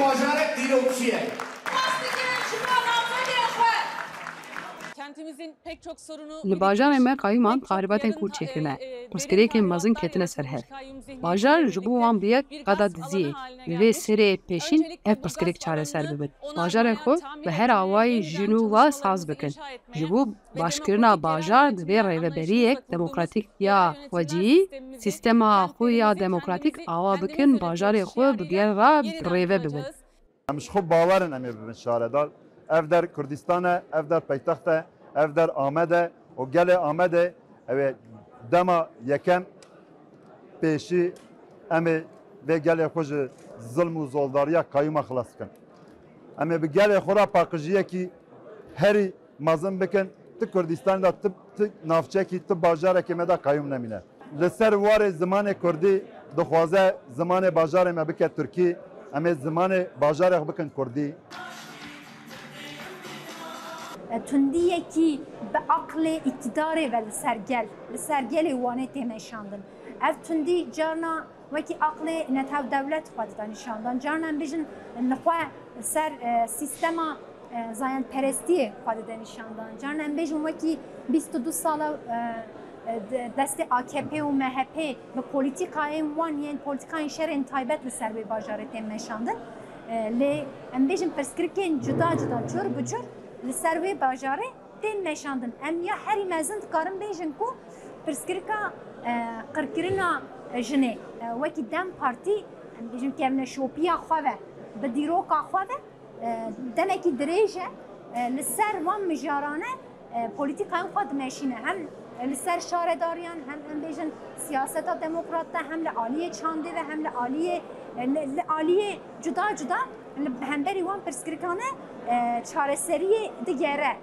bajarek dîrokçiye. Kentimizin pek çok sorunu Li bajarê me qayîman tahrîbatên kûr çêkirine. Pirsgirêkên mezin ketine ser hev. Bajar ji bo wan bi yek qeda diziyê. Li vê serê pêşîn ev pirsgirêk çareser bibin. Bajarên xwe bi her awayî jîn û wa saz bikin. Ji bo başkirina bajar di vê rêveberiyek demokratîk ya xwecî, sîstema xwe ya demokratîk awa bikin bajarê xwe bi gel re rêve bibin. Em ji xwe bawerin em ê bibin şaredar. Ev der Kurdistan e, ev der paytext e, ev der Amed e, û gelê Amed e, ew ê dema yekem pêşî em ê vê gelê xwe ji zilm û zoldariya qayûma xilas bikin. Em ê bi gelê xwe re paqijiyekî herî mezin bikin, ti Kurdistanê de ti navçekî ti bajarekê me de qayûm nemîne. Li ser warê zimanê Kurdî dixwaze zimanê bajarê me bike Tirkî, em ê zimanê bajarê xwe bikin Kurdî. Tundiyekî bi aqlê îktidarê ve li ser gelê wanê tê meşandin. Ev tundî carna wekî aqlê netew dewlet xwe dida nîşandan. Carna em bêjin nixwe ser sîstema zayenperestiyê xwe dide nîşandan. Carna em bêjin wekî 22 sala destê AKP û MHP bi polîtîkayên wan yên polîtîkayên şerên taybet li ser vê bajarê tê meşandin. Lê em bêjin pirsgirêkên cuda cur bi cur li ser vê bajarê tên meşandin. Em ya herî mezin dikarin bêjin ku pirsgirêka qirkirina jinê wekî Dem Partî em bêjin ki em neşopiya xwe ve bi dîroka xwe ve demekî dirêj e li ser wan mijarane polîtîkayên xwe dimeşîne. Hem li ser şaredariyan hem em bêjin siyaseta demokrat de hem li aliyê çandê ve hem li aliyê cuda cuda li hemberî wan pirsgirêkan e çareseriyê digere.